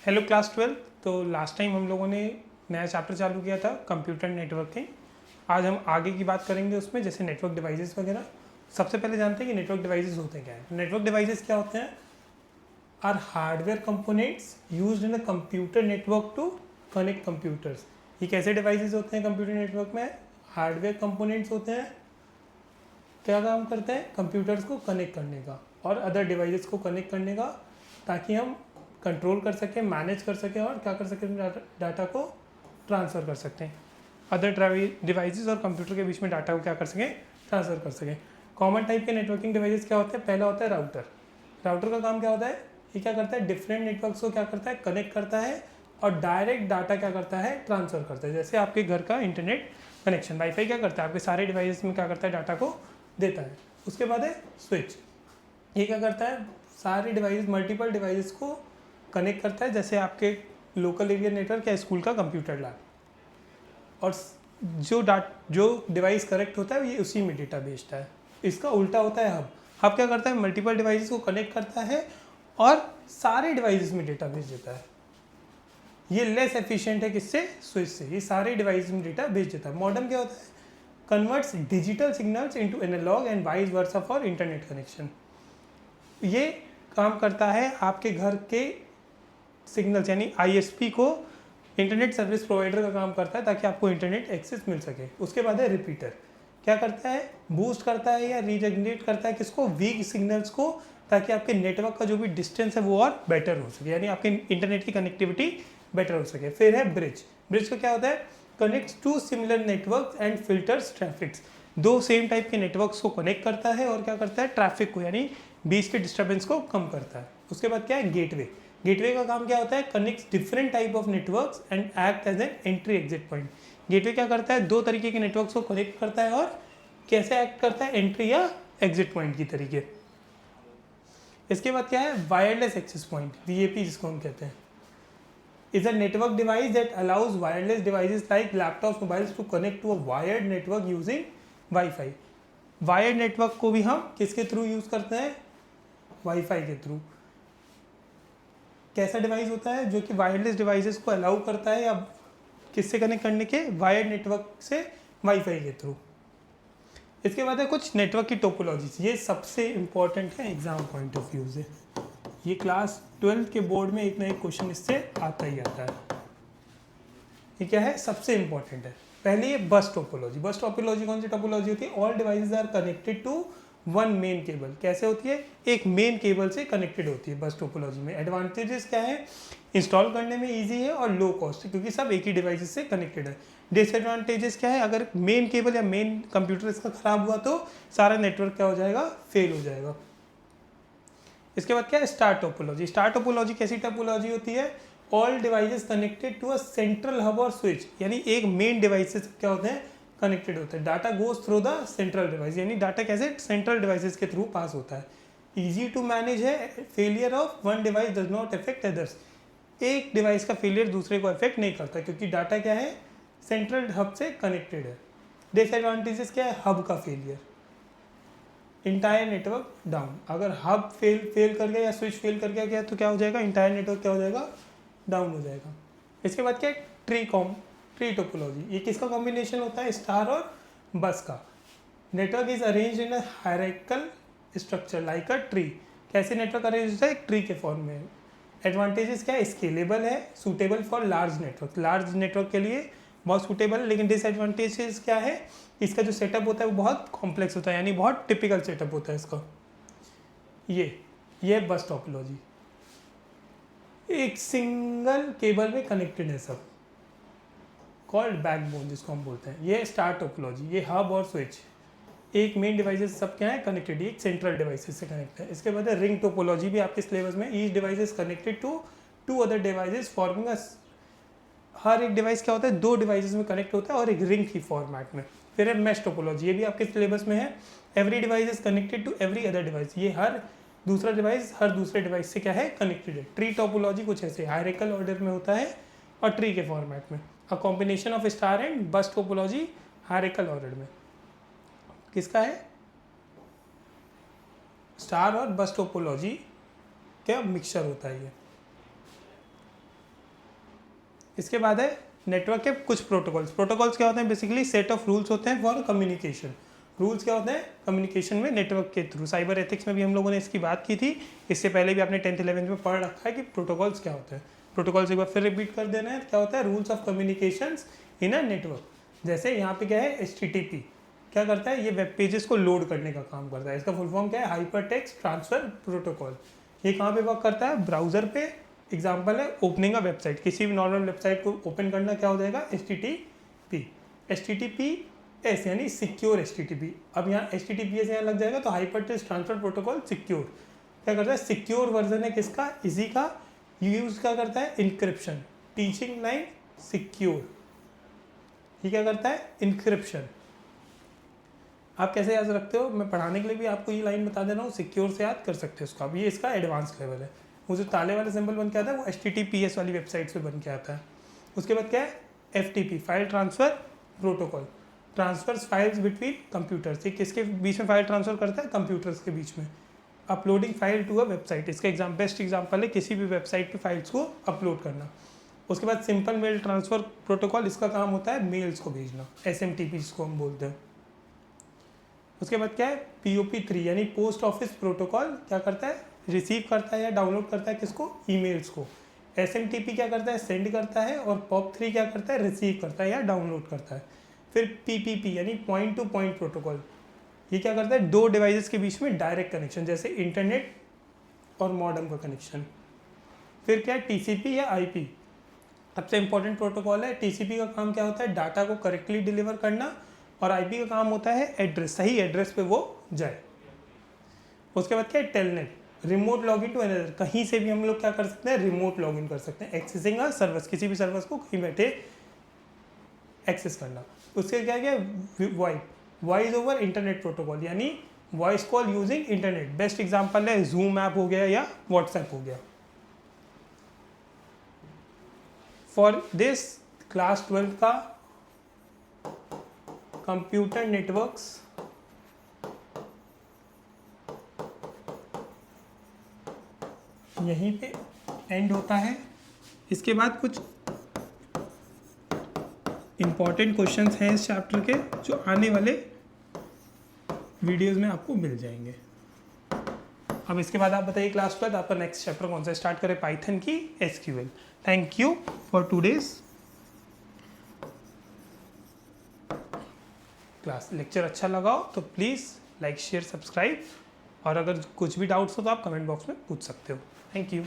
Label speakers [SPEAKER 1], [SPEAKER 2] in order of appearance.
[SPEAKER 1] Hello class 12। तो last time हम लोगों ने नया चैप्टर चालू किया था कंप्यूटर नेटवर्किंग। आज हम आगे की बात करेंगे उसमें, जैसे नेटवर्क डिवाइसेस वगैरह। सबसे पहले जानते हैं कि नेटवर्क डिवाइसेस होते क्या हैं। नेटवर्क डिवाइसेस क्या होते हैं? Are hardware components used in a computer network to connect computers. ये कैसे डिवाइसेस होते हैं कंप्यूटर नेटवर्क में? हार्डवेयर कंपोनेंट्स होते हैं, क्या काम करते हैं? कंप्यूटर्स को कनेक्ट करने का और अदर डिवाइसेस को कनेक्ट करने का, ताकि हम कंट्रोल कर सकें, मैनेज कर सकें और क्या कर सकें, डाटा को ट्रांसफ़र कर सकते हैं। अदर डिवाइसेस और कंप्यूटर के बीच में डाटा को क्या कर सकें, ट्रांसफ़र कर सकें। कॉमन टाइप के नेटवर्किंग डिवाइसेस क्या होते हैं? पहला होता है राउटर। राउटर का काम क्या होता है? ये क्या करता है? डिफरेंट नेटवर्क्स को क्या करता है, कनेक्ट करता है और डायरेक्ट डाटा क्या करता है, ट्रांसफ़र करता है। जैसे आपके घर का इंटरनेट कनेक्शन, वाईफाई क्या करता है, आपके सारे डिवाइसेस में क्या करता है, डाटा को देता है। उसके बाद है स्विच। ये क्या करता है, सारे डिवाइस, मल्टीपल डिवाइसेस को कनेक्ट करता है, जैसे आपके लोकल एरिया नेटवर्क या स्कूल का कंप्यूटर लैब। और जो डिवाइस कनेक्ट होता है ये उसी में डेटा भेजता है। इसका उल्टा होता है हब। हब क्या करता है, मल्टीपल डिवाइसेस को कनेक्ट करता है और सारे डिवाइसेस में डेटा भेज देता है। ये लेस एफिशिएंट है किससे? स्विच से। ये सारे डिवाइस में डेटा भेज देता है। मॉडेम क्या होता है? Converts digital signals into analog and vice versa for internet connection. ये काम करता है आपके घर के सिग्नल्स यानी आईएसपी को इंटरनेट सर्विस प्रोवाइडर का काम करता है, ताकि आपको इंटरनेट एक्सेस मिल सके। उसके बाद है रिपीटर। क्या करता है? बूस्ट करता है या रीजनरेट करता है किसको? वीक सिग्नल्स को, ताकि आपके नेटवर्क का जो भी डिस्टेंस है वो और बेटर हो सके, यानी आपके इंटरनेट की कनेक्टिविटी बेटर हो सके। फिर है ब्रिज। ब्रिज का क्या होता है? Connects to similar network and filters traffics. दो सेम टाइप के नेटवर्क्स को कनेक्ट करता है और क्या करता है, ट्रैफिक को यानी बीच के डिस्टर्बेंस को कम करता है। उसके बाद क्या है? गेटवे। गेटवे का काम क्या होता है? Connects different type of networks and act as an entry exit point. Gateway क्या करता है? दो तरीके के नेटवर्क्स को कनेक्ट करता है और कैसे एक्ट करता है? एंट्री या एग्जिट पॉइंट की तरीके। इसके बाद क्या है? वायरलेस एक्सेस पॉइंट, वीएपी जिसको हम कहते हैं, is a network device that allows wireless devices like laptops, mobiles to connect to a wired network using Wi-Fi. Wired network को भी हम किसके थ्रू यूज करते हैं? वाईफाई के थ्रू। कैसा डिवाइस होता है जो कि वायरलेस डिवाइसेस को अलाउ करता है या किससे कनेक्ट करने के? वायर्ड नेटवर्क से वाईफाई के थ्रू। इसके बाद है कुछ नेटवर्क की टोपोलॉजीज। ये सबसे इंपॉर्टेंट है एग्जाम पॉइंट ऑफ व्यू से। ये क्लास 12 के बोर्ड में एक ना एक क्वेश्चन इससे आता ही आता है। ये क्या है? सबसे इंपॉर्टेंट है। पहले ये बस टोपोलॉजी। बस टोपोलॉजी कौन सी टोपोलॉजी होती है? All devices are connected to one main cable. कैसे होती है? एक मेन केबल से कनेक्टेड होती है बस टोपोलॉजी में। एडवांटेजेस क्या है? इंस्टॉल करने में इजी है और लो कॉस्ट है, क्योंकि सब एक ही डिवाइस से कनेक्टेड है। डिसएडवांटेजेस क्या है? अगर मेन केबल या मेन कंप्यूटर इसका खराब हुआ तो सारा नेटवर्क क्या हो जाएगा? फेल हो जाएगा। इसके बाद क्या है? Star topology. स्टार टोपोलॉजी कैसी टोपोलॉजी होती है? All devices connected to a central hub और स्विच, यानी एक मेन डिवाइसेस क्या होते हैं? कनेक्टेड होते हैं। Data goes through the central device, यानी डाटा कैसे? सेंट्रल डिवाइसेस के थ्रू पास होता है। इजी टू मैनेज है। Failure of one device does not affect others. एक डिवाइस का फेलियर दूसरे को अफेक्ट नहीं करता, क्योंकि डाटा क्या है? सेंट्रल हब से कनेक्टेड है। डिसएडवांटेजेस क्या है? हब का फेलियर, इंटायर नेटवर्क डाउन। अगर हब फेल कर गया या स्विच फेल कर गया तो क्या हो जाएगा? इंटायर नेटवर्क क्या हो जाएगा? डाउन हो जाएगा। इसके बाद क्या है? Tree topology. ये किसका कॉम्बिनेशन होता है? स्टार और बस का। Network is arrange in a hierarchical structure like a tree. कैसे नेटवर्क अरेंज होता है? एक ट्री के फॉर्म में। एडवांटेजेस क्या है? स्केलेबल है, suitable for large network. Large network के लिए बहुत सूटेबल है। लेकिन डिसएडवांटेजेस क्या है? इसका जो सेटअप होता है वो बहुत कॉम्प्लेक्स होता है, यानी बहुत टिपिकल सेटअप होता है इसका। ये बस टोपोलॉजी, एक सिंगल केबल में कनेक्टेड है सब, कॉल्ड बैकबोन जिसको हम बोलते हैं। ये स्टार टोपोलॉजी। ये हब और स्विच, एक मेन डिवाइसेस सब क्या है? कनेक्टेड। एक सेंट्रल डिवाइसेस से कनेक्ट है। इसके बाद है रिंग टोपोलॉजी, भी आपके सिलेबस में। Each devices connected to two other devices forming a. हर एक डिवाइस क्या होता है? दो डिवाइसेस में कनेक्ट होता है और एक रिंग की फॉर्मेट में। फिर है मैश टोपोलॉजी। ये भी आपके सिलेबस में है। Every device is connected to every other device. ये हर दूसरा डिवाइस हर दूसरे डिवाइस से क्या है? कनेक्टेड है। ट्री टोपोलॉजी कुछ ऐसे हायरार्किकल ऑर्डर में होता है और ट्री के फॉर्मेट में। A combination of star and बस टोपोलॉजी हायरार्किकल ऑर्डर में। किसका है? स्टार और बस टोपोलॉजी क्या मिक्सचर होता है ये। इसके बाद है नेटवर्क के कुछ प्रोटोकॉल्स। प्रोटोकॉल्स क्या होते हैं? बेसिकली सेट ऑफ रूल्स होते हैं फॉर कम्युनिकेशन। रूल्स क्या होते हैं? कम्युनिकेशन में नेटवर्क के थ्रू। साइबर एथिक्स में भी हम लोगों ने इसकी बात की थी, इससे पहले भी आपने 10th 11th में पढ़ रखा है कि प्रोटोकॉल्स क्या होते हैं। प्रोटोकॉल्स एक बार फिर रिपीट कर देना है। क्या होता है? Rules of communications in a network. जैसे यहाँ पे क्या है? HTTP क्या करता है? ये वेब पेजेस को लोड करने का काम करता है। इसका फुल फॉर्म क्या है? Hyper text transfer protocol. ये कहाँ पे वर्क करता है? ब्राउजर पे। एग्जाम्पल है ओपनिंग अ वेबसाइट, किसी भी नॉर्मल वेबसाइट को ओपन करना क्या हो जाएगा? HTTPS यानी सिक्योर HTTP। अब यहाँ HTTPS यहाँ लग जाएगा तो hyper text transfer protocol secure. क्या करता है? सिक्योर वर्जन है किसका? इसी का। यूज क्या करता है? इंक्रिप्शन। टीचिंग लाइन सिक्योर, ये क्या करता है? इंक्रिप्शन। आप कैसे याद रखते हो? मैं पढ़ाने के लिए भी आपको ये लाइन बता दे रहा हूँ, सिक्योर से याद कर सकते हो उसको। अब ये इसका एडवांस लेवल है। वो जो ताले वाले सिंबल बन के आता है वो HTTPS वाली वेबसाइट पे बन के आता है। उसके बाद क्या है? FTP file transfer protocol. Transfers files between computers. ये किसके बीच में फाइल ट्रांसफर करता है? कंप्यूटर्स के बीच में। Uploading file to a website, इसका बेस्ट एग्जाम्पल है किसी भी वेबसाइट पे फाइल्स को अपलोड करना। उसके बाद सिंपल मेल ट्रांसफर प्रोटोकॉल, इसका काम होता है मेल्स को भेजना, SMTP जिसको हम बोलते हैं। उसके बाद क्या है? POP3 यानी पोस्ट ऑफिस प्रोटोकॉल। क्या करता है? रिसीव करता है या डाउनलोड करता है किसको? ईमेल्स को। SMTP क्या करता है? सेंड करता है। और POP3 क्या करता है? रिसीव करता है या डाउनलोड करता है। फिर PPP यानी पॉइंट टू पॉइंट प्रोटोकॉल, ये क्या करता है? दो डिवाइसेस के बीच में डायरेक्ट कनेक्शन, जैसे इंटरनेट और मॉडेम का कनेक्शन। फिर क्या है? TCP या IP, सबसे इंपॉर्टेंट प्रोटोकॉल है। TCP का काम क्या होता है? डाटा को करेक्टली डिलीवर करना। और IP का काम होता है एड्रेस, सही एड्रेस पे वो जाए। उसके बाद क्या है? Telnet, remote login to another, कहीं से भी हम लोग क्या कर सकते हैं? रिमोट लॉगिन कर सकते हैं। एक्सेसिंग अ सर्विस, किसी भी सर्विस को कहीं बैठे एक्सेस करना। उसके क्या क्या? VoIP, voice over internet protocol, यानी voice call using internet. Best example है जूम ऐप हो गया या व्हाट्सएप हो गया। फॉर दिस क्लास 12 का कंप्यूटर नेटवर्क्स यहीं पे एंड होता है। इसके बाद कुछ इम्पॉर्टेंट क्वेश्चंस हैं इस चैप्टर के, जो आने वाले वीडियोस में आपको मिल जाएंगे। अब इसके बाद आप बताइए क्लास 12 आपका नेक्स्ट चैप्टर कौन सा स्टार्ट करें? पाइथन की SQL। Thank you for today's class. Lecture अच्छा लगा हो तो प्लीज़ लाइक शेयर सब्सक्राइब, और अगर कुछ भी डाउट्स हो तो आप कमेंट बॉक्स में पूछ सकते हो। Thank you.